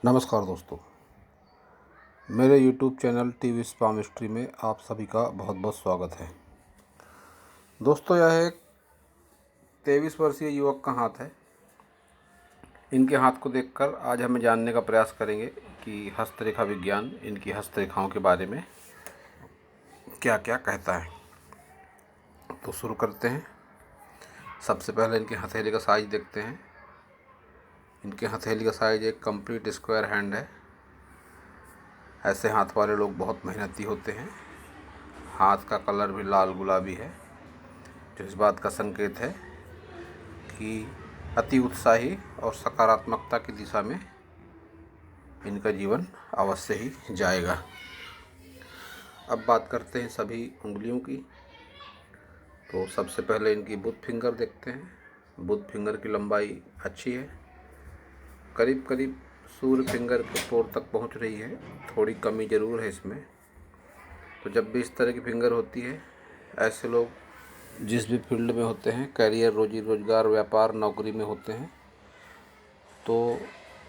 नमस्कार दोस्तों, मेरे YouTube चैनल टीवी स्पामिस्ट्री में आप सभी का बहुत बहुत स्वागत है। दोस्तों, यह एक 23 वर्षीय युवक का हाथ है। इनके हाथ को देखकर आज हमें जानने का प्रयास करेंगे कि हस्तरेखा विज्ञान इनकी हस्तरेखाओं के बारे में क्या क्या कहता है। तो शुरू करते हैं। सबसे पहले इनकी हथेली का साइज देखते हैं। इनके हथेली का साइज एक कंप्लीट स्क्वायर हैंड है। ऐसे हाथ वाले लोग बहुत मेहनती होते हैं। हाथ का कलर भी लाल गुलाबी है, जो इस बात का संकेत है कि अति उत्साही और सकारात्मकता की दिशा में इनका जीवन अवश्य ही जाएगा। अब बात करते हैं सभी उंगलियों की। तो सबसे पहले इनकी बुध फिंगर देखते हैं। बुध फिंगर की लंबाई अच्छी है, करीब करीब सूर्य फिंगर के पोर तक पहुंच रही है। थोड़ी कमी ज़रूर है इसमें। तो जब भी इस तरह की फिंगर होती है, ऐसे लोग जिस भी फील्ड में होते हैं, करियर, रोजी रोजगार, व्यापार, नौकरी में होते हैं, तो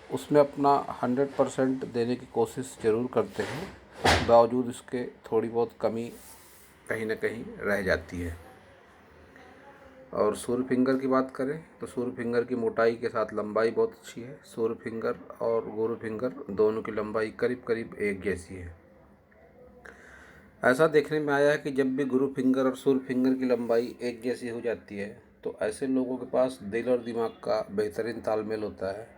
उसमें अपना 100% देने की कोशिश ज़रूर करते हैं। बावजूद इसके थोड़ी बहुत कमी कहीं ना कहीं रह जाती है। और सूर्य फिंगर की बात करें तो सूर्य फिंगर की मोटाई के साथ लंबाई बहुत अच्छी है। सूर्य फिंगर और गुरु फिंगर दोनों की लंबाई करीब करीब एक जैसी है। ऐसा देखने में आया है कि जब भी गुरु फिंगर और सूर्य फिंगर की लंबाई एक जैसी हो जाती है, तो ऐसे लोगों के पास दिल और दिमाग का बेहतरीन तालमेल होता है।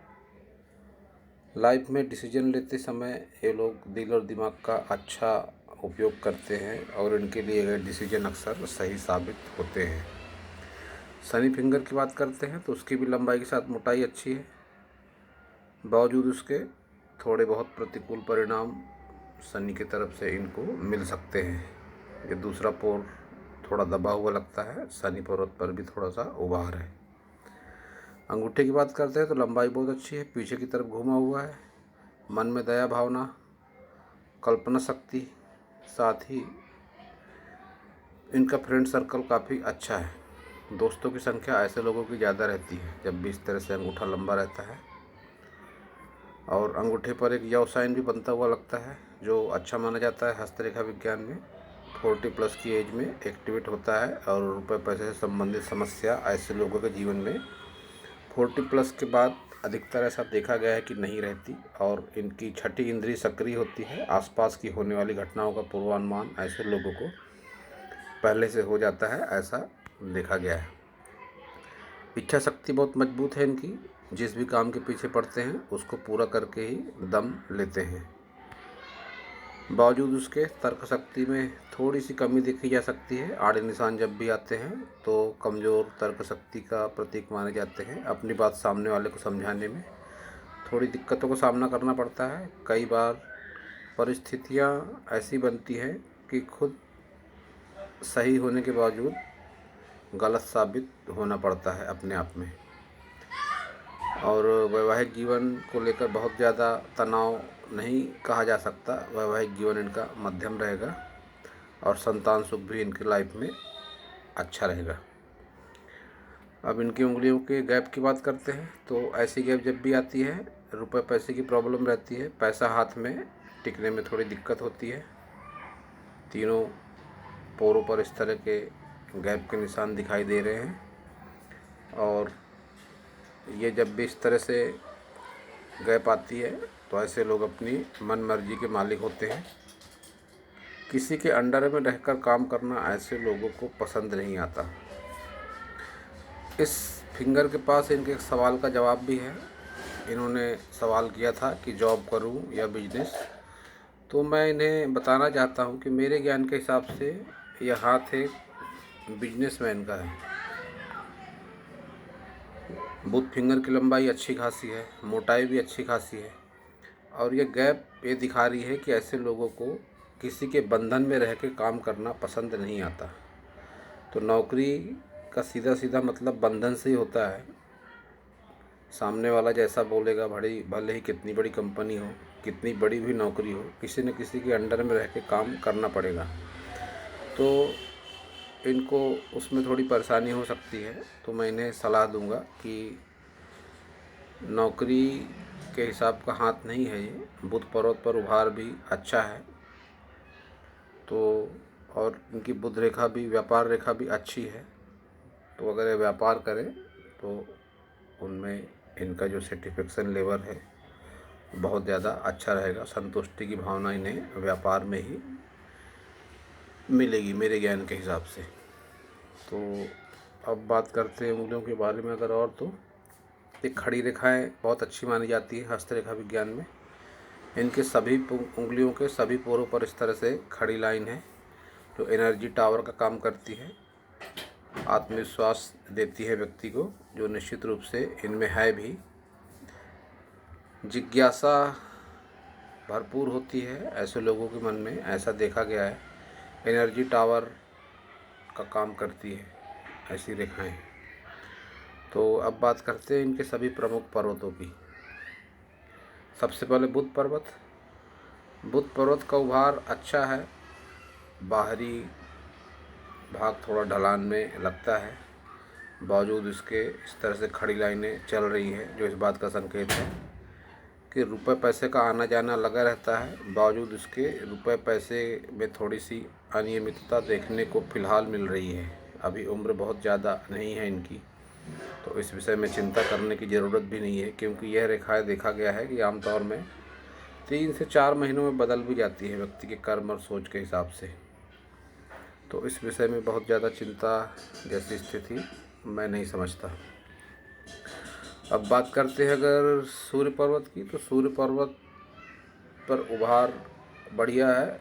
लाइफ में डिसीजन लेते समय ये लोग दिल और दिमाग का अच्छा उपयोग करते हैं और इनके लिए गए डिसीजन अक्सर सही साबित होते हैं। शनि फिंगर की बात करते हैं तो उसकी भी लंबाई के साथ मोटाई अच्छी है। बावजूद उसके थोड़े बहुत प्रतिकूल परिणाम शनि की तरफ से इनको मिल सकते हैं। ये दूसरा पोर थोड़ा दबा हुआ लगता है। शनि पर्वत पर भी थोड़ा सा उभार है। अंगूठे की बात करते हैं तो लंबाई बहुत अच्छी है, पीछे की तरफ घुमा हुआ है। मन में दया भावना, कल्पना शक्ति, साथ ही इनका फ्रेंड सर्कल काफ़ी अच्छा है। दोस्तों की संख्या ऐसे लोगों की ज़्यादा रहती है जब भी इस तरह से अंगूठा लंबा रहता है। और अंगूठे पर एक यव साइन भी बनता हुआ लगता है, जो अच्छा माना जाता है हस्तरेखा विज्ञान में। 40+ की एज में एक्टिवेट होता है और रुपये पैसे से संबंधित समस्या ऐसे लोगों के जीवन में 40+ के बाद अधिकतर ऐसा देखा गया है कि नहीं रहती। और इनकी छठी इंद्रिय सक्रिय होती है। आसपास की होने वाली घटनाओं का पूर्वानुमान ऐसे लोगों को पहले से हो जाता है, ऐसा देखा गया है। इच्छा शक्ति बहुत मजबूत है इनकी। जिस भी काम के पीछे पड़ते हैं उसको पूरा करके ही दम लेते हैं। बावजूद उसके तर्क शक्ति में थोड़ी सी कमी देखी जा सकती है। आड़े निशान जब भी आते हैं तो कमज़ोर तर्क शक्ति का प्रतीक माने जाते हैं। अपनी बात सामने वाले को समझाने में थोड़ी दिक्कतों का सामना करना पड़ता है। कई बार परिस्थितियाँ ऐसी बनती हैं कि खुद सही होने के बावजूद गलत साबित होना पड़ता है अपने आप में। और वैवाहिक जीवन को लेकर बहुत ज़्यादा तनाव नहीं कहा जा सकता। वैवाहिक जीवन इनका मध्यम रहेगा और संतान सुख भी इनकी लाइफ में अच्छा रहेगा। अब इनकी उंगलियों के गैप की बात करते हैं तो ऐसी गैप जब भी आती है, रुपए पैसे की प्रॉब्लम रहती है। पैसा हाथ में टिकने में थोड़ी दिक्कत होती है। तीनों पोरों पर इस तरह के गैप के निशान दिखाई दे रहे हैं। और ये जब भी इस तरह से गैप आती है तो ऐसे लोग अपनी मन मर्जी के मालिक होते हैं। किसी के अंडर में रहकर काम करना ऐसे लोगों को पसंद नहीं आता। इस फिंगर के पास इनके एक सवाल का जवाब भी है। इन्होंने सवाल किया था कि जॉब करूं या बिजनेस। तो मैं इन्हें बताना चाहता हूं कि मेरे ज्ञान के हिसाब से यह हाथ एक बिजनेसमैन का है। बुध फिंगर की लंबाई अच्छी खासी है, मोटाई भी अच्छी खासी है। और ये गैप ये दिखा रही है कि ऐसे लोगों को किसी के बंधन में रह के काम करना पसंद नहीं आता। तो नौकरी का सीधा सीधा मतलब बंधन से ही होता है। सामने वाला जैसा बोलेगा, बड़ी भले ही कितनी बड़ी कंपनी हो, कितनी बड़ी भी नौकरी हो, किसी न किसी के अंडर में रह के काम करना पड़ेगा। तो इनको उसमें थोड़ी परेशानी हो सकती है। तो मैं इन्हें सलाह दूंगा कि नौकरी के हिसाब का हाथ नहीं है ये। बुध पर्वत पर उभार भी अच्छा है, तो और इनकी बुध रेखा भी, व्यापार रेखा भी अच्छी है। तो अगर ये व्यापार करें तो उनमें इनका जो सेटिस्फेक्शन लेवल है बहुत ज़्यादा अच्छा रहेगा। संतुष्टि की भावना इन्हें व्यापार में ही मिलेगी मेरे ज्ञान के हिसाब से। तो अब बात करते हैं उंगलियों के बारे में अगर और, तो ये खड़ी रेखाएं बहुत अच्छी मानी जाती है हस्तरेखा विज्ञान में। इनके सभी उंगलियों के सभी पोरों पर इस तरह से खड़ी लाइन है जो एनर्जी टावर का काम करती है, आत्मविश्वास देती है व्यक्ति को, जो निश्चित रूप से इनमें है भी। जिज्ञासा भरपूर होती है ऐसे लोगों के मन में, ऐसा देखा गया है। एनर्जी टावर का काम करती है ऐसी रेखाएं। तो अब बात करते हैं इनके सभी प्रमुख पर्वतों की। सबसे पहले बुध पर्वत। बुध पर्वत का उभार अच्छा है, बाहरी भाग थोड़ा ढलान में लगता है, बावजूद इसके इस तरह से खड़ी लाइनें चल रही हैं, जो इस बात का संकेत है कि रुपए पैसे का आना जाना लगा रहता है। बावजूद इसके रुपए पैसे में थोड़ी सी अनियमितता देखने को फिलहाल मिल रही है। अभी उम्र बहुत ज़्यादा नहीं है इनकी, तो इस विषय में चिंता करने की ज़रूरत भी नहीं है, क्योंकि यह रेखाएं देखा गया है कि आमतौर में 3 से 4 महीनों में बदल भी जाती है व्यक्ति के कर्म और सोच के हिसाब से। तो इस विषय में बहुत ज़्यादा चिंता जैसी स्थिति मैं नहीं समझता। अब बात करते हैं अगर सूर्य पर्वत की, तो सूर्य पर्वत पर उभार बढ़िया है।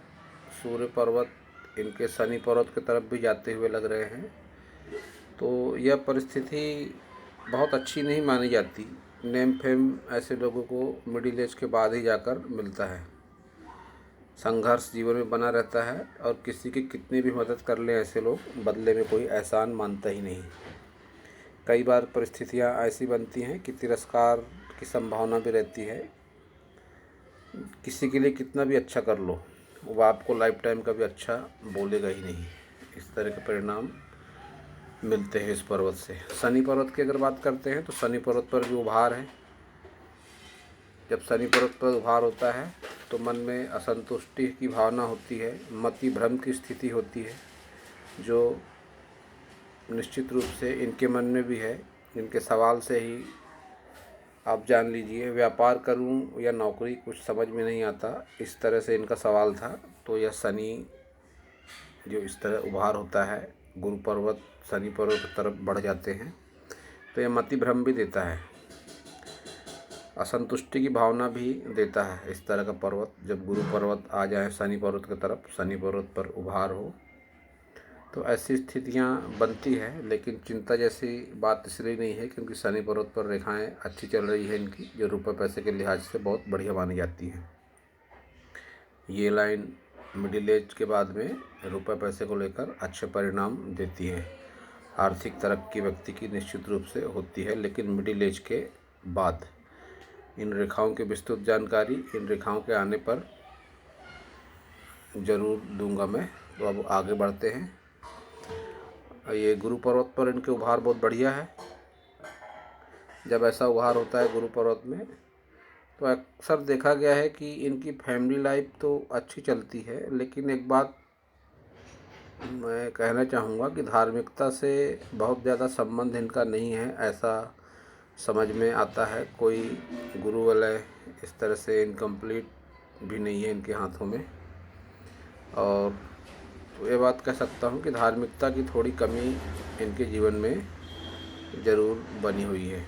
सूर्य पर्वत इनके शनि पर्वत की तरफ भी जाते हुए लग रहे हैं, तो यह परिस्थिति बहुत अच्छी नहीं मानी जाती। नेम फेम ऐसे लोगों को मिडिल एज के बाद ही जाकर मिलता है। संघर्ष जीवन में बना रहता है और किसी की कितनी भी मदद कर लें ऐसे लोग बदले में कोई एहसान मानता ही नहीं। कई बार परिस्थितियां ऐसी बनती हैं कि तिरस्कार की संभावना भी रहती है। किसी के लिए कितना भी अच्छा कर लो, वो आपको लाइफ टाइम का भी अच्छा बोलेगा ही नहीं। इस तरह के परिणाम मिलते हैं इस पर्वत से। शनि पर्वत की अगर बात करते हैं तो शनि पर्वत पर भी उभार है। जब शनि पर्वत पर उभार होता है तो मन में असंतुष्टि की भावना होती है, मति भ्रम की स्थिति होती है, जो निश्चित रूप से इनके मन में भी है। इनके सवाल से ही आप जान लीजिए, व्यापार करूं या नौकरी कुछ समझ में नहीं आता, इस तरह से इनका सवाल था। तो यह शनि जो इस तरह उभार होता है, गुरु पर्वत शनि पर्वत की तरफ बढ़ जाते हैं, तो यह मति भ्रम भी देता है, असंतुष्टि की भावना भी देता है। इस तरह का पर्वत जब गुरु पर्वत आ जाए शनि पर्वत की तरफ, शनि पर्वत पर उभार हो, तो ऐसी स्थितियां बनती है। लेकिन चिंता जैसी बात इसलिए नहीं है क्योंकि शनि पर्वत पर रेखाएं अच्छी चल रही है इनकी, जो रुपए पैसे के लिहाज से बहुत बढ़िया मानी जाती है। ये लाइन मिडिल एज के बाद में रुपए पैसे को लेकर अच्छे परिणाम देती है। आर्थिक तरक्की व्यक्ति की निश्चित रूप से होती है, लेकिन मिडिल एज के बाद। इन रेखाओं की विस्तृत जानकारी इन रेखाओं के आने पर ज़रूर दूंगा मैं। तो अब आगे बढ़ते हैं। ये गुरु पर्वत पर इनके उभार बहुत बढ़िया है। जब ऐसा उभार होता है गुरु पर्वत में, तो अक्सर देखा गया है कि इनकी फैमिली लाइफ तो अच्छी चलती है, लेकिन एक बात मैं कहना चाहूँगा कि धार्मिकता से बहुत ज़्यादा संबंध इनका नहीं है, ऐसा समझ में आता है। कोई गुरु वलय इस तरह से इनकम्प्लीट भी नहीं है इनके हाथों में। और तो ये बात कह सकता हूँ कि धार्मिकता की थोड़ी कमी इनके जीवन में ज़रूर बनी हुई है,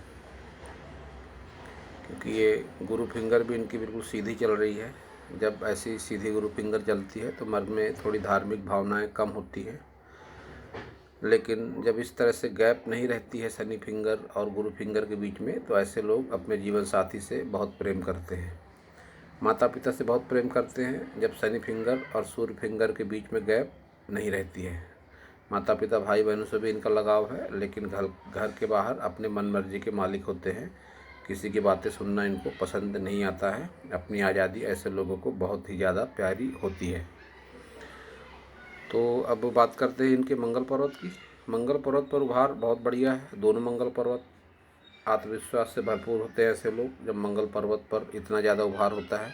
क्योंकि ये गुरु फिंगर भी इनकी बिल्कुल सीधी चल रही है। जब ऐसी सीधी गुरु फिंगर चलती है तो मन में थोड़ी धार्मिक भावनाएं कम होती है, लेकिन जब इस तरह से गैप नहीं रहती है शनि फिंगर और गुरु फिंगर के बीच में, तो ऐसे लोग अपने जीवन साथी से बहुत प्रेम करते हैं, माता पिता से बहुत प्रेम करते हैं। जब शनि फिंगर और सूर्य फिंगर के बीच में गैप नहीं रहती है, माता पिता भाई बहनों से भी इनका लगाव है, लेकिन घर के बाहर अपने मन मर्जी के मालिक होते हैं। किसी की बातें सुनना इनको पसंद नहीं आता है। अपनी आज़ादी ऐसे लोगों को बहुत ही ज़्यादा प्यारी होती है। तो अब बात करते हैं इनके मंगल पर्वत की। मंगल पर्वत पर उभार बहुत बढ़िया है। दोनों मंगल पर्वत आत्मविश्वास से भरपूर होते हैं ऐसे लोग जब मंगल पर्वत पर इतना ज़्यादा उभार होता है।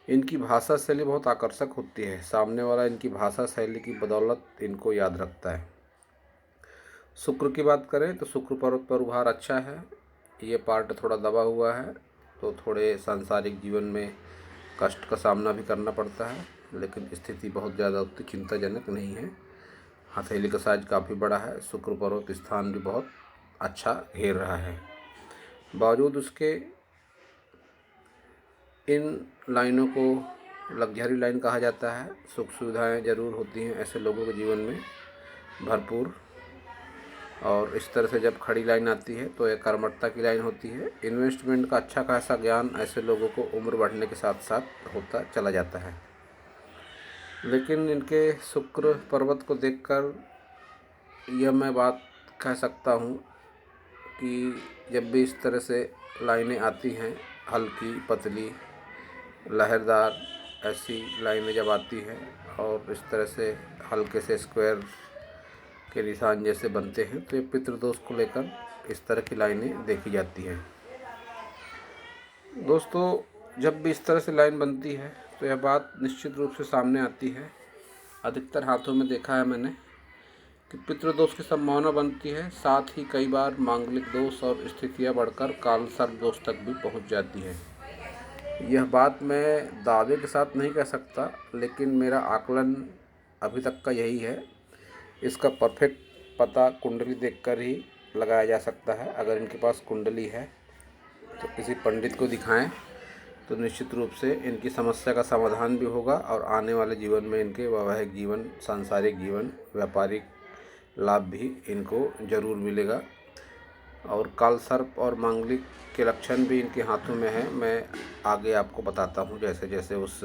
इनकी भाषा शैली बहुत आकर्षक होती है, सामने वाला इनकी भाषा शैली की बदौलत इनको याद रखता है। शुक्र की बात करें तो शुक्र पर्वत पर उभार अच्छा है। ये पार्ट थोड़ा दबा हुआ है तो थोड़े सांसारिक जीवन में कष्ट का सामना भी करना पड़ता है, लेकिन स्थिति बहुत ज़्यादा उतनी चिंताजनक नहीं है। हथेली का साइज काफ़ी बड़ा है। शुक्र पर्वत स्थान भी बहुत अच्छा घेर रहा है। बावजूद उसके इन लाइनों को लग्जरी लाइन कहा जाता है। सुख सुविधाएं ज़रूर होती हैं ऐसे लोगों के जीवन में भरपूर, और इस तरह से जब खड़ी लाइन आती है तो यह कर्मठता की लाइन होती है। इन्वेस्टमेंट का अच्छा खासा ज्ञान ऐसे लोगों को उम्र बढ़ने के साथ साथ होता चला जाता है। लेकिन इनके शुक्र पर्वत को देखकर यह मैं बात कह सकता हूँ कि जब भी इस तरह से लाइनें आती हैं, हल्की पतली लहरदार ऐसी लाइनें जब आती हैं और इस तरह से हल्के से स्क्वायर के निशान जैसे बनते हैं, तो ये पितृदोष को लेकर इस तरह की लाइनें देखी जाती हैं। दोस्तों, जब भी इस तरह से लाइन बनती है तो यह बात निश्चित रूप से सामने आती है। अधिकतर हाथों में देखा है मैंने कि पितृदोष की संभावना बनती है, साथ ही कई बार मांगलिक दोष और स्थितियां बढ़कर काल सर्प दोष तक भी पहुंच जाती है। यह बात मैं दावे के साथ नहीं कह सकता, लेकिन मेरा आकलन अभी तक का यही है। इसका परफेक्ट पता कुंडली देखकर ही लगाया जा सकता है। अगर इनके पास कुंडली है तो किसी पंडित को दिखाएं तो निश्चित रूप से इनकी समस्या का समाधान भी होगा और आने वाले जीवन में इनके वैवाहिक जीवन, सांसारिक जीवन, व्यापारिक लाभ भी इनको ज़रूर मिलेगा। और काल सर्प और मांगलिक के लक्षण भी इनके हाथों में हैं। मैं आगे आपको बताता हूँ, जैसे जैसे उस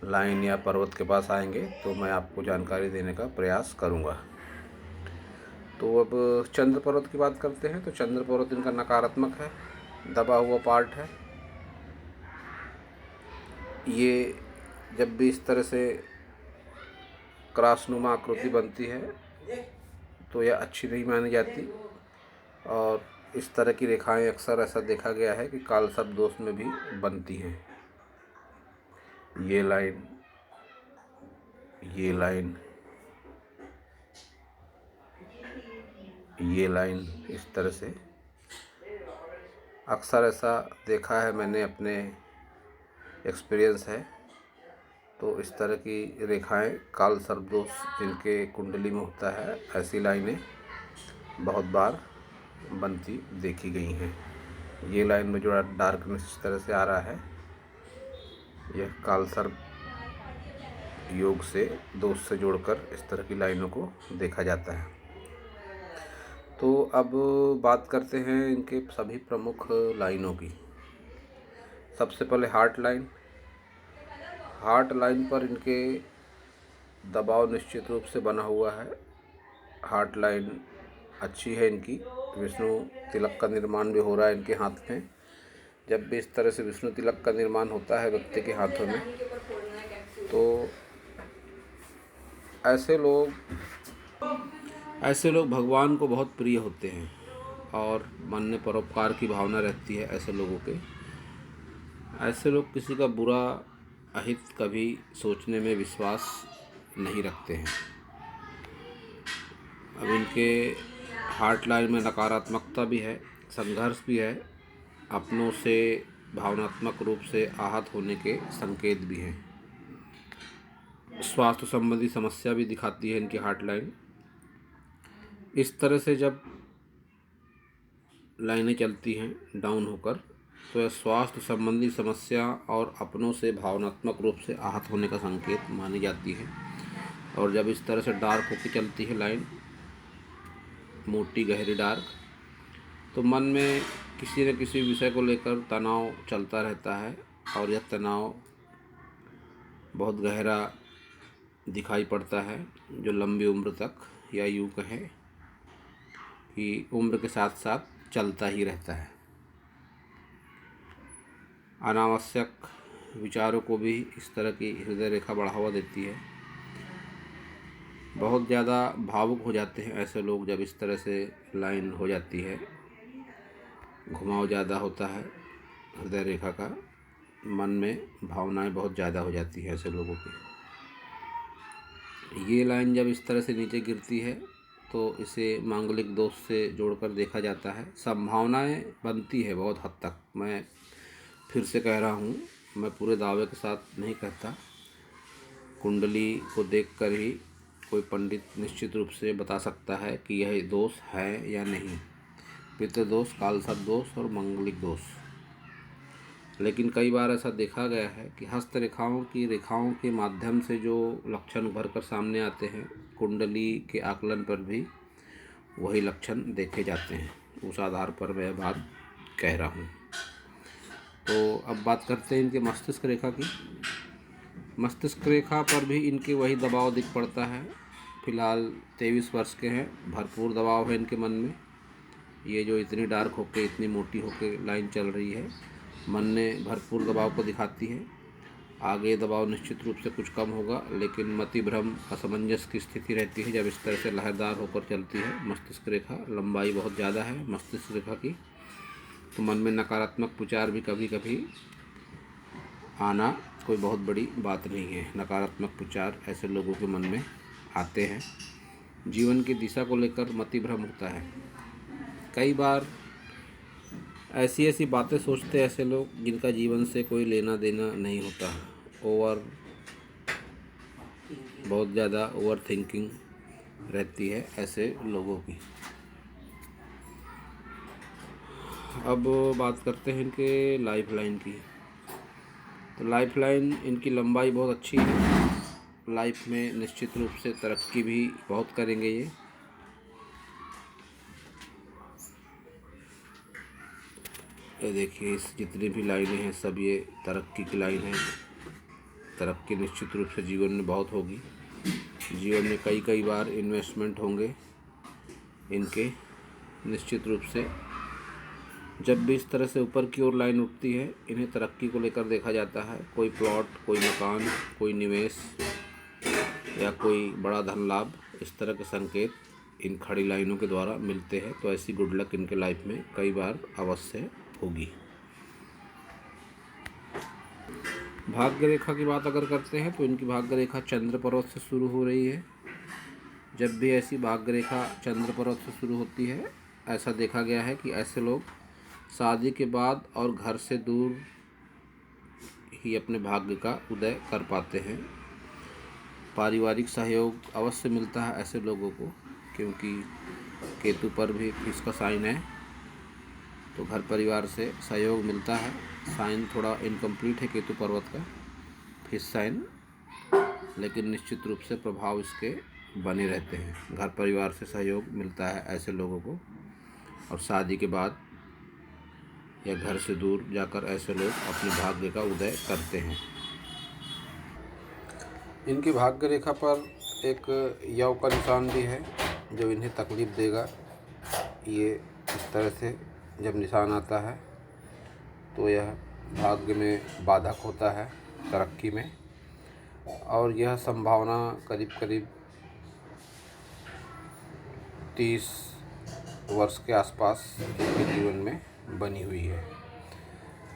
लाइन या पर्वत के पास आएंगे तो मैं आपको जानकारी देने का प्रयास करूँगा। तो अब चंद्र पर्वत की बात करते हैं। तो चंद्र पर्वत इनका नकारात्मक है, दबा हुआ पार्ट है। ये जब भी इस तरह से क्रॉसनुमा आकृति बनती है तो यह अच्छी नहीं मानी जाती, और इस तरह की रेखाएं अक्सर ऐसा देखा गया है कि काल सर्प दोष में भी बनती हैं। ये लाइन, ये लाइन, ये लाइन, इस तरह से अक्सर ऐसा देखा है मैंने, अपने एक्सपीरियंस है। तो इस तरह की रेखाएं काल सर्प दोष जिनके कुंडली में होता है, ऐसी लाइनें बहुत बार बनती देखी गई हैं। ये लाइन में जो डार्कनेस इस तरह से आ रहा है, यह काल सर्प योग से, दोष से जोड़कर इस तरह की लाइनों को देखा जाता है। तो अब बात करते हैं इनके सभी प्रमुख लाइनों की। सबसे पहले हार्ट लाइन। हार्ट लाइन पर इनके दबाव निश्चित रूप से बना हुआ है। हार्ट लाइन अच्छी है इनकी। विष्णु तिलक का निर्माण भी हो रहा है इनके हाथ में। जब भी इस तरह से विष्णु तिलक का निर्माण होता है व्यक्ति के हाथों में, तो ऐसे लोग भगवान को बहुत प्रिय होते हैं और मन में परोपकार की भावना रहती है ऐसे लोगों के। ऐसे लोग किसी का बुरा अहित कभी सोचने में विश्वास नहीं रखते हैं। अब इनके हार्ट लाइन में नकारात्मकता भी है, संघर्ष भी है, अपनों से भावनात्मक रूप से आहत होने के संकेत भी हैं। स्वास्थ्य संबंधी समस्या भी दिखाती है इनकी हार्ट लाइन। इस तरह से जब लाइनें चलती हैं डाउन होकर, तो यह स्वास्थ्य संबंधी समस्या और अपनों से भावनात्मक रूप से आहत होने का संकेत मानी जाती है। और जब इस तरह से डार्क होकर चलती है लाइन, मोटी गहरी डार्क, तो मन में किसी न किसी विषय को लेकर तनाव चलता रहता है और यह तनाव बहुत गहरा दिखाई पड़ता है, जो लंबी उम्र तक, या यूँ कहें कि उम्र के साथ साथ चलता ही रहता है। अनावश्यक विचारों को भी इस तरह की हृदय रेखा बढ़ावा देती है। बहुत ज़्यादा भावुक हो जाते हैं ऐसे लोग जब इस तरह से लाइन हो जाती है। घुमाव ज़्यादा होता है हृदय रेखा का, मन में भावनाएं बहुत ज़्यादा हो जाती है ऐसे लोगों की। ये लाइन जब इस तरह से नीचे गिरती है तो इसे मांगलिक दोष से जोड़कर देखा जाता है। संभावनाएं बनती है बहुत हद तक। मैं फिर से कह रहा हूँ, मैं पूरे दावे के साथ नहीं कहता। कुंडली को देखकर ही कोई पंडित निश्चित रूप से बता सकता है कि यह दोष है या नहीं, पितृदोष, कालसर्प दोष और मांगलिक दोष। लेकिन कई बार ऐसा देखा गया है कि हस्तरेखाओं की रेखाओं के माध्यम से जो लक्षण उभर कर सामने आते हैं, कुंडली के आकलन पर भी वही लक्षण देखे जाते हैं। उस आधार पर मैं बात कह रहा हूँ। तो अब बात करते हैं इनके मस्तिष्क रेखा की। मस्तिष्क रेखा पर भी इनके वही दबाव दिख पड़ता है। फिलहाल 23 वर्ष के हैं, भरपूर दबाव है इनके मन में। ये जो इतनी डार्क होके, इतनी मोटी होके लाइन चल रही है, मन में भरपूर दबाव को दिखाती है। आगे दबाव निश्चित रूप से कुछ कम होगा, लेकिन मति भ्रम, असमंजस की स्थिति रहती है जब इस तरह से लहरदार होकर चलती है मस्तिष्क रेखा। लंबाई बहुत ज़्यादा है मस्तिष्क रेखा की, तो मन में नकारात्मक विचार भी कभी कभी आना कोई बहुत बड़ी बात नहीं है। नकारात्मक विचार ऐसे लोगों के मन में आते हैं। जीवन की दिशा को लेकर मति भ्रम होता है। कई बार ऐसी ऐसी बातें सोचते हैं ऐसे लोग जिनका जीवन से कोई लेना देना नहीं होता। बहुत ज़्यादा ओवर थिंकिंग रहती है ऐसे लोगों की। अब बात करते हैं इनके लाइफ लाइन की। तो लाइफ लाइन इनकी लंबाई बहुत अच्छी है। लाइफ में निश्चित रूप से तरक्की भी बहुत करेंगे ये देखिए, इस जितनी भी लाइनें हैं सब ये तरक्की की लाइन है। तरक्की निश्चित रूप से जीवन में बहुत होगी। जीवन में कई कई बार इन्वेस्टमेंट होंगे इनके निश्चित रूप से। जब भी इस तरह से ऊपर की ओर लाइन उठती है, इन्हें तरक्की को लेकर देखा जाता है। कोई प्लॉट, कोई मकान, कोई निवेश या कोई बड़ा धन लाभ, इस तरह के संकेत इन खड़ी लाइनों के द्वारा मिलते हैं। तो ऐसी गुड लक इनके लाइफ में कई बार अवश्य होगी। भाग्य रेखा की बात अगर करते हैं तो इनकी भाग्य रेखा चंद्र पर्वत से शुरू हो रही है। जब भी ऐसी भाग्य रेखा चंद्र पर्वत से शुरू होती है, ऐसा देखा गया है कि ऐसे लोग शादी के बाद और घर से दूर ही अपने भाग्य का उदय कर पाते हैं। पारिवारिक सहयोग अवश्य मिलता है ऐसे लोगों को, क्योंकि केतु पर भी फिश का साइन है, तो घर परिवार से सहयोग मिलता है। साइन थोड़ा इनकम्प्लीट है केतु पर्वत का, फिश साइन, लेकिन निश्चित रूप से प्रभाव इसके बने रहते हैं। घर परिवार से सहयोग मिलता है ऐसे लोगों को, और शादी के बाद या घर से दूर जाकर ऐसे लोग अपने भाग्य का उदय करते हैं। इनकी भाग्य रेखा पर एक यव का निशान भी है जो इन्हें तकलीफ़ देगा। ये इस तरह से जब निशान आता है तो यह भाग्य में बाधक होता है, तरक्की में, और यह संभावना करीब करीब 30 वर्ष के आसपास इनके जीवन में बनी हुई है।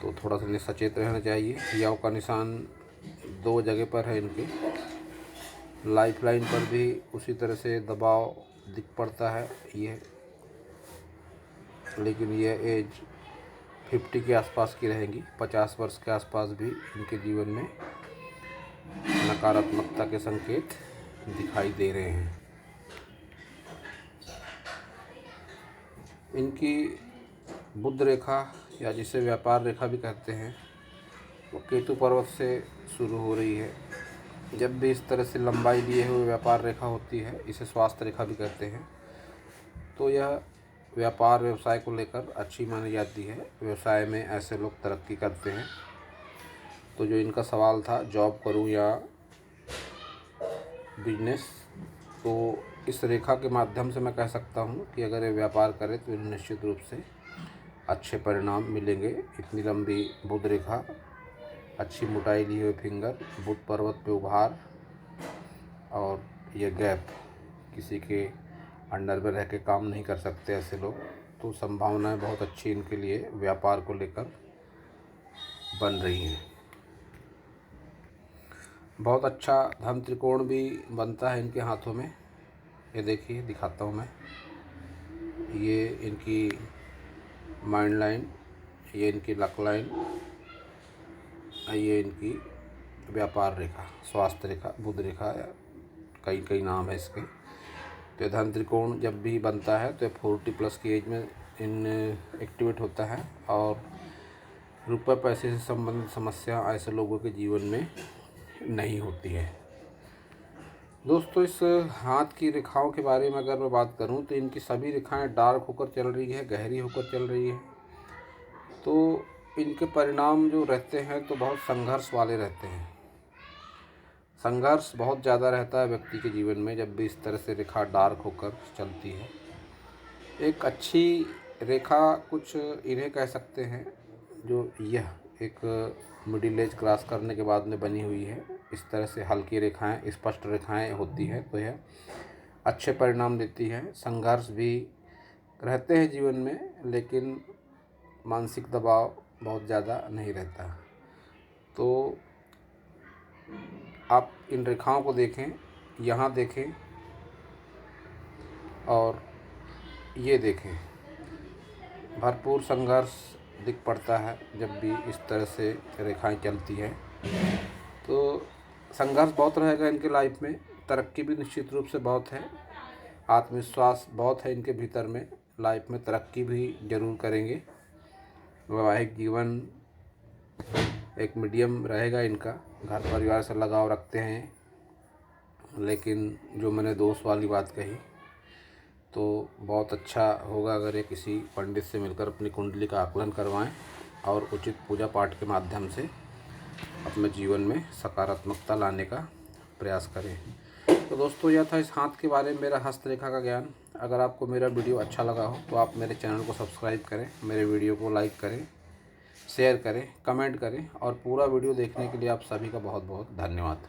तो थोड़ा सा सचेत रहना चाहिए। यव का निशान 2 जगह पर है इनके। लाइफ लाइन पर भी उसी तरह से दबाव दिख पड़ता है ये, लेकिन यह एज 50 के आसपास की रहेगी। 50 वर्ष के आसपास भी इनके जीवन में नकारात्मकता के संकेत दिखाई दे रहे हैं। इनकी बुध रेखा या जिसे व्यापार रेखा भी कहते हैं, वो केतु पर्वत से शुरू हो रही है। जब भी इस तरह से लंबाई लिए हुए व्यापार रेखा होती है, इसे स्वास्थ्य रेखा भी कहते हैं, तो यह व्यापार व्यवसाय को लेकर अच्छी मानी जाती है। व्यवसाय में ऐसे लोग तरक्की करते हैं। तो जो इनका सवाल था, जॉब करूं या बिजनेस, तो इस रेखा के माध्यम से मैं कह सकता हूं कि अगर ये व्यापार करें तो निश्चित रूप से अच्छे परिणाम मिलेंगे। इतनी लंबी बुध रेखा, अच्छी मोटाई लिए हुए फिंगर, बुध पर्वत पे उभार, और ये गैप, किसी के अंडर में रह के काम नहीं कर सकते ऐसे लोग। तो संभावनाएं बहुत अच्छी इनके लिए व्यापार को लेकर बन रही हैं। बहुत अच्छा धर्म त्रिकोण भी बनता है इनके हाथों में। ये देखिए, दिखाता हूँ मैं। ये इनकी माइंड लाइन, ये इनकी लक लाइन, ये इनकी व्यापार रेखा, स्वास्थ्य रेखा, बुध रेखा, कई कई नाम है इसके। तो धन त्रिकोण जब भी बनता है तो 40+ की एज में इन एक्टिवेट होता है और रुपये पैसे से संबंधित समस्या ऐसे लोगों के जीवन में नहीं होती है। दोस्तों, इस हाथ की रेखाओं के बारे में अगर मैं बात करूं तो इनकी सभी रेखाएं डार्क होकर चल रही है, गहरी होकर चल रही है। तो इनके परिणाम जो रहते हैं तो बहुत संघर्ष वाले रहते हैं। संघर्ष बहुत ज़्यादा रहता है व्यक्ति के जीवन में जब भी इस तरह से रेखा डार्क होकर चलती है। एक अच्छी रेखा कुछ इन्हें कह सकते हैं, जो यह एक मिडिल एज क्रॉस करने के बाद में बनी हुई है। इस तरह से हल्की रेखाएं, स्पष्ट रेखाएं होती हैं तो यह अच्छे परिणाम देती है। संघर्ष भी रहते हैं जीवन में, लेकिन मानसिक दबाव बहुत ज़्यादा नहीं रहता। तो आप इन रेखाओं को देखें, यहाँ देखें और ये देखें, भरपूर संघर्ष दिख पड़ता है जब भी इस तरह से रेखाएं चलती हैं। तो संघर्ष बहुत रहेगा इनके लाइफ में। तरक्की भी निश्चित रूप से बहुत है, आत्मविश्वास बहुत है इनके भीतर में, लाइफ में तरक्की भी ज़रूर करेंगे। वैवाहिक जीवन एक मीडियम रहेगा इनका, घर परिवार से लगाव रखते हैं, लेकिन जो मैंने दोस्त वाली बात कही तो बहुत अच्छा होगा अगर ये किसी पंडित से मिलकर अपनी कुंडली का आकलन करवाएं और उचित पूजा पाठ के माध्यम से अपने जीवन में सकारात्मकता लाने का प्रयास करें। तो दोस्तों, यह था इस हाथ के बारे में मेरा हस्तरेखा का ज्ञान। अगर आपको मेरा वीडियो अच्छा लगा हो तो आप मेरे चैनल को सब्सक्राइब करें, मेरे वीडियो को लाइक करें, शेयर करें, कमेंट करें और पूरा वीडियो देखने के लिए आप सभी का बहुत बहुत धन्यवाद।